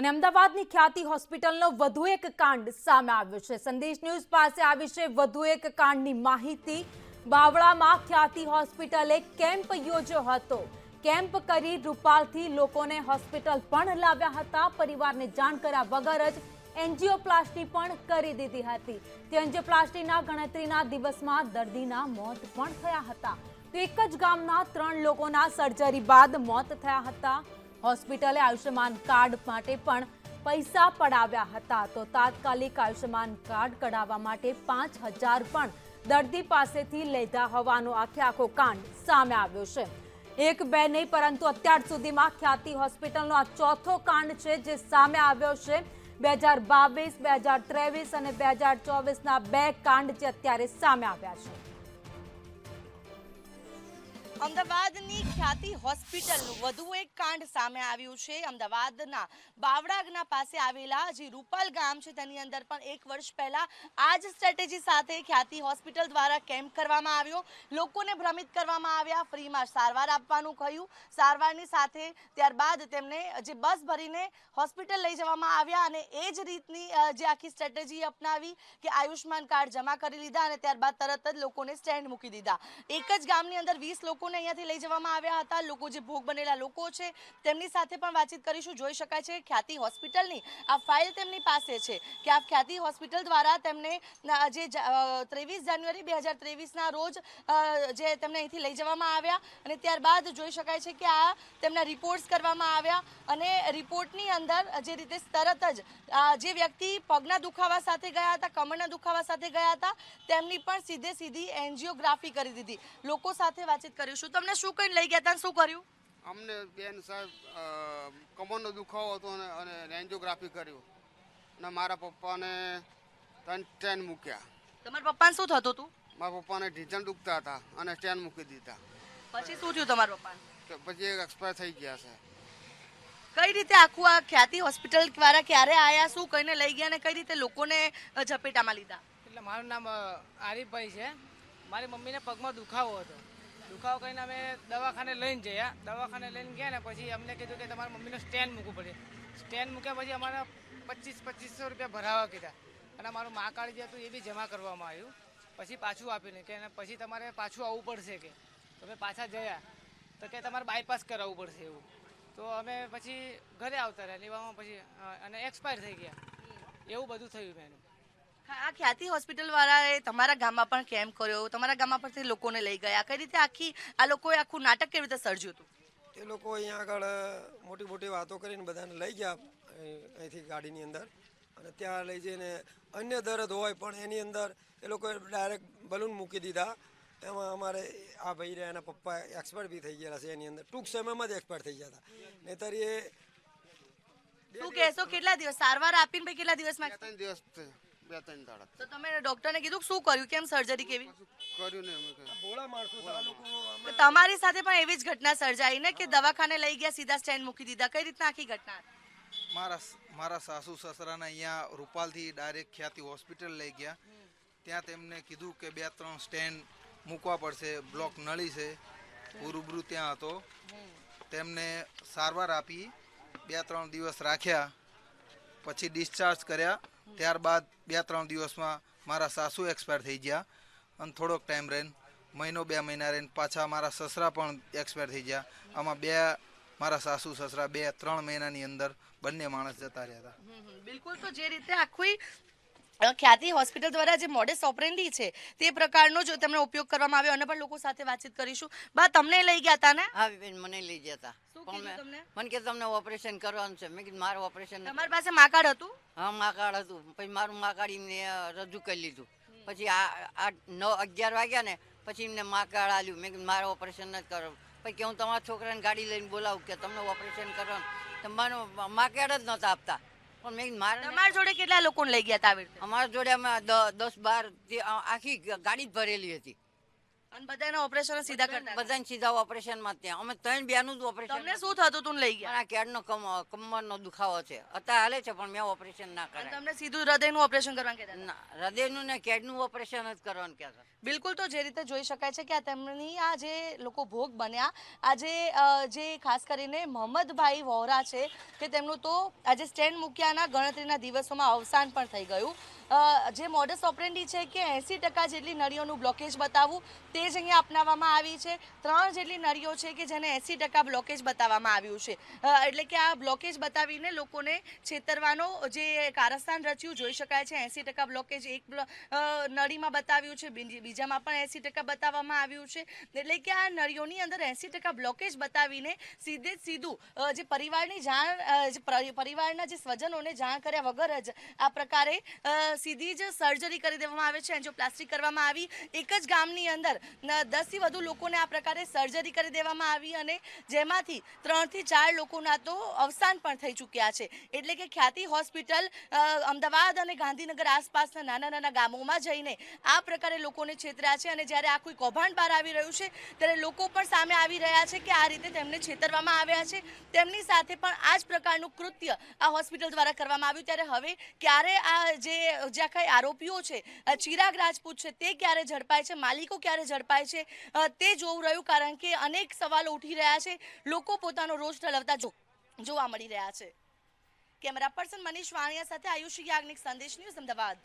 અને અમદાવાદની ખ્યાતિ હોસ્પિટલનો વધુ એક કાંડ સામે આવ્યો છે। સંદેશ ન્યૂઝ પાસે આવી છે વધુ એક કાંડની માહિતી। બાવળામાં ખ્યાતિ હોસ્પિટલે કેમ્પ યોજ્યો હતો। કેમ્પ કરી રૂપાલથી લોકોને હોસ્પિટલ પણ લાવ્યા હતા। પરિવારને જાણ કર્યા વગર જ એન્જિયોપ્લાસ્ટી પણ કરી દીધી હતી। તે એન્જિયોપ્લાસ્ટીના ગણતરીના દિવસમાં દર્દીના મોત પણ થયા હતા। તો એક જ ગામના 3 લોકોના સર્જરી બાદ મોત થયા હતા। હોસ્પિટલે આયુષ્યમાન કાર્ડ માટે પણ પૈસા પડાવ્યા હતા। તો તાત્કાલિક આયુષ્યમાન કાર્ડ કઢાવવા માટે 5000 પણ દર્દી પાસેથી લીધા હોવાનો આખો કાંડ સામે આવ્યો છે। એક બે નહીં પરંતુ અત્યાર સુધીમાં ખ્યાતિ હોસ્પિટલનો આ ચોથો કાંડ છે જે સામે આવ્યો છે। 2022, 2023 અને 2024ના 2 કાંડ જે અત્યારે સામે આવ્યા છે। અમદાવાદની ખ્યાતિ હોસ્પિટલનું વધુ એક કાંડ સામે આવ્યું છે। અમદાવાદના બાવળાના પાસે આવેલા જે રૂપાલ ગામ છે તેની અંદર પણ 1 વર્ષ પહેલા આ જ સ્ટ્રેટેજી સાથે ખ્યાતિ હોસ્પિટલ દ્વારા કેમ્પ કરવામાં આવ્યો। લોકોને ભ્રમિત કરવામાં આવ્યા, ફ્રીમાં સારવાર આપવાનું કહ્યું। સારવારની સાથે ત્યારબાદ તેમને જે બસ ભરીને હોસ્પિટલ લઈ જવામાં આવ્યા અને એ જ રીતની જે આખી સ્ટ્રેટેજી અપનાવી કે આયુષ્માન કાર્ડ જમા કરી લીધા અને ત્યારબાદ તરત જ લોકોને સ્ટેન્ડ મૂકી દીધા। એક જ ગામની અંદર 20 લોકો અહીંયાથી લઈ જવામાં આવ્યા હતા। લોકો જે ભોગ બનેલા લોકો છે તેમની સાથે પણ વાતચીત કરીશું। જોઈ શકાય છે ખ્યાતિ હોસ્પિટલની આ ફાઇલ તેમની પાસે છે કે આ ખ્યાતિ હોસ્પિટલ દ્વારા તેમને જે 23 જાન્યુઆરી 2023ના રોજ જે તેમને અહીંથી લઈ જવામાં આવ્યા અને ત્યારબાદ જોઈ શકાય છે કે આ તેમના રિપોર્ટ્સ કરવામાં આવ્યા અને રિપોર્ટની અંદર જે રીતે તરત જ જે વ્યક્તિ પગના દુખાવા સાથે ગયા હતા, કમરના દુખાવા સાથે ગયા હતા તેમની પણ સીધી એન્જિયોગ્રાફી કરી દીધી। લોકો સાથે વાતચીત કરીશું। તમને શું કઈ લઈ ગયા હતા, શું કર્યું? અમને બેન સાહેબ કમરનો દુખાવો હતો અને એન્જિયોગ્રાફી કર્યું અને મારા પપ્પાને સ્ટેન્ડ મૂક્યા। તમારા પપ્પાને શું થતું હતું? મારા પપ્પાને ઢીંચણ દુખતા હતા અને સ્ટેન્ડ મૂકી દીધા। પછી શું થયું તમારા પપ્પાને? પછી એક્સપાયર થઈ ગયા છે। કઈ રીતે આખું આ ખ્યાતિ હોસ્પિટલ દ્વારા ક્યારે આયા, શું કહીને લઈ ગયા અને કઈ રીતે લોકોને ઝપેટામાં લીધા? એટલે મારું નામ આરીફભાઈ છે। મારી મમ્મીને પગમાં દુખાવો હતો। દુખાવો કરીને અમે દવાખાને લઈને ગયા। દવાખાને લઈને ગયા ને પછી અમને કીધું કે તમારા મમ્મીને સ્ટેન્ડ મૂકવું પડે। સ્ટેન્ડ મૂક્યા પછી અમારા 2500 રૂપિયા ભરાવા કીધા અને અમારું મા કાર્ડ જે હતું એ બી જમા કરવામાં આવ્યું। પછી પાછું આપીને કે પછી તમારે પાછું આવવું પડશે કે તમે પાછા ગયા તો કે તમારે બાયપાસ કરાવવું પડશે એવું। તો અમે પછી ઘરે આવતા રહ્યા લેવામાં પછી અને એક્સપાયર થઈ ગયા એવું બધું થયું મેં। આ ખ્યાતિ હોસ્પિટલ વાળાએ તમારા ગામમાં પણ કેમ્પ કર્યો, તમારા ગામમાં પરથી લોકોને લઈ ગયા, કઈ રીતે આ લોકોએ આખું નાટક કેવી રીતે સર્જ્યું હતું? એ લોકો અહીંયા આગળ મોટી વાતો કરીને બધાને લઈ ગયા અહીંથી ગાડીની અંદર અને ત્યાં લઈ જઈને અન્ય દર્દ હોય પણ એની અંદર એ લોકોએ ડાયરેક્ટ બલૂન મૂકી દીધા। એમાં અમારે આ ભાઈ રહ્યા એના પપ્પા એક્સપર્ટ બી થઈ ગયેલા છે એની અંદર, ટૂંક સમયમાં જ એક્સપર્ટ થઈ ગયા હતા। નહીંતર એ શું કહેશો, કેટલા દિવસ સારવાર આપીને ભાઈ કેટલા દિવસમાં? 2-3 દિવસ 2-3 દાડા। તો તમે ડોક્ટરને કીધું શું કર્યું, કેમ સર્જરી કેવી કર્યું ને અમે ભોળા માણસો આ લોકો તમારી સાથે પણ એવી જ ઘટના સર્જાઈ ને કે દવાખાને લઈ ગયા સીધા સ્ટેન્ડ મૂકી દીધા, કઈ રીતના આખી ઘટના? મારા સાસુ સસરાને અહીંયા રૂપાલથી ડાયરેક્ટ ખ્યાતિ હોસ્પિટલ લઈ ગયા। ત્યાં તેમને કીધું કે 2-3 સ્ટેન્ડ મૂકવા પડશે, બ્લોક નળી છે, રૂબરૂ ત્યાં હતો। તેમને સારવાર આપી, 2-3 દિવસ રાખ્યા, પછી ડિસ્ચાર્જ કર્યા। ત્યારબાદ 2-3 દિવસમાં મારા સાસુ એક્સપાયર થઈ ગયા અને થોડોક ટાઈમ રહીને 1-2 મહિના રહીને પાછા મારા સસરા પણ એક્સપાયર થઈ ગયા। આમાં મારા સાસુ સસરા 2-3 મહિનાની અંદર બંને માણસ જતા રહ્યા હતા। બિલકુલ, તો જે રીતે આખી ખ્યાતિ હોસ્પિટલ દ્વારા જે મોડેસ ઓપરેન્ડી છે તે પ્રકારનો જો તેમનો ઉપયોગ કરવામાં આવ્યો અને પણ લોકો સાથે વાતચીત કરીશું। બા, તમને લઈ ગયા હતા ને? હા બેન, મને લઈ ગયા હતા તમને મને કે તમને ઓપરેશન કરવાનું છે। મેં કીધું મારું ઓપરેશન તમારી પાસે મા કાર્ડ હતું? હા, મા કાર્ડ હતું। પછી મારું મા કાર્ડ એમને રજૂ કરી લીધું। પછી આ 9-11 વાગ્યા ને પછી એમને મા કાર્ડ આલ્યું। મેં કીધું મારે ઓપરેશન નથી કરવું। પછી કે હું તમારા છોકરાને ગાડી લઈને બોલાવું કે તમને ઓપરેશન કરવાનું, તમારું મા કાર્ડ જ નહોતા આપતા। પણ મેં મારે તમારા જોડે કેટલા લોકોને લઈ ગયા હતા? અમારા જોડે અમે 10-12 આખી ગાડી જ ભરેલી હતી। અને બધાના ઓપરેશન સીધા કરતા હતા? બધાને સીધા ઓપરેશનમાં જ ત્યાં અમે 3 બેનું જ ઓપરેશન તમને શું થતું હતું ને લઈ ગયા? મારા કેડનો કમરનો દુખાવો છે અત્યારે હાલે છે પણ મેં ઓપરેશન ના અને કરાય તમને સીધું હૃદયનું ઓપરેશન કરવાનું કહેતા હતા? ના હૃદયનું ને કેડનું ઓપરેશન જ કરવાનું કહેતા. બિલકુલ, તો જે રીતે જોઈ શકાય છે કે આ તેમની આ જે લોકો ભોગ બન્યા, આજે જે ખાસ કરીને મોહમ્મદભાઈ વોરા છે કે તેમનું તો આજે સ્ટેન્ડ મૂક્યાના ગણતરીના દિવસોમાં અવસાન પણ થઈ ગયું. જે મોડસ ઓપરેન્ડી છે કે 80% જેટલી નળીઓનું બ્લોકેજ બતાવવું તે જ અહીંયા અપનાવવામાં આવી છે. 3 જેટલી નળીઓ છે કે જેને 80% બ્લોકેજ બતાવવામાં આવ્યું છે. એટલે કે આ બ્લોકેજ બતાવીને લોકોને છેતરવાનો જે કારસ્તાન રચ્યું જોઈ શકાય છે. 80% બ્લોકેજ એક નળીમાં બતાવ્યું છે, બીજામાં પણ 80% બતાવવામાં આવ્યું છે. એટલે કે આ નળીઓની અંદર 80% બ્લોકેજ બતાવીને સીધે જ સીધું જે પરિવારની જાણ પરિવારના જે સ્વજનોને જાણ કર્યા વગર જ આ પ્રકારે સીધી જ સર્જરી કરી દેવામાં આવે છે. એન્જિયોપ્લાસ્ટી કરવામાં આવી. એક જ ગામની અંદર 10 થી વધુ લોકોને આ પ્રકારે સર્જરી કરી દેવામાં આવી અને જેમાંથી 3 થી 4 લોકોના તો અવસાન પણ થઈ ચૂક્યા છે. એટલે કે ખ્યાતિ હોસ્પિટલ અમદાવાદ અને ગાંધીનગર આસપાસના નાના નાના ગામોમાં જઈને આ પ્રકારે લોકોને છેતર્યા છે. અને જ્યારે આ કોઈ કૌભાંડ બહાર આવી રહ્યું છે ત્યારે લોકો પણ સામે આવી રહ્યા છે કે આ રીતે તેમને છેતરવામાં આવ્યા છે. તેમની સાથે પણ આ જ પ્રકારનું કૃત્ય આ હોસ્પિટલ દ્વારા કરવામાં આવ્યું. ત્યારે હવે ક્યારે આ જ્યાં કઈ આરોપીઓ છે ચિરાગ રાજપૂત છે તે ક્યારે ઝડપાય છે, માલિકો ક્યારે ઝડપાય છે તે જોવું રહ્યું. કારણ કે અનેક સવાલો ઉઠી રહ્યા છે. લોકો પોતાનો રોષ ઠલવતા જોવા મળી રહ્યા છે. કેમેરા પર્સન મનીષ વાણિયા સાથે આયુષી યાજ્ઞિક, સંદેશ ન્યૂઝ, અમદાવાદ.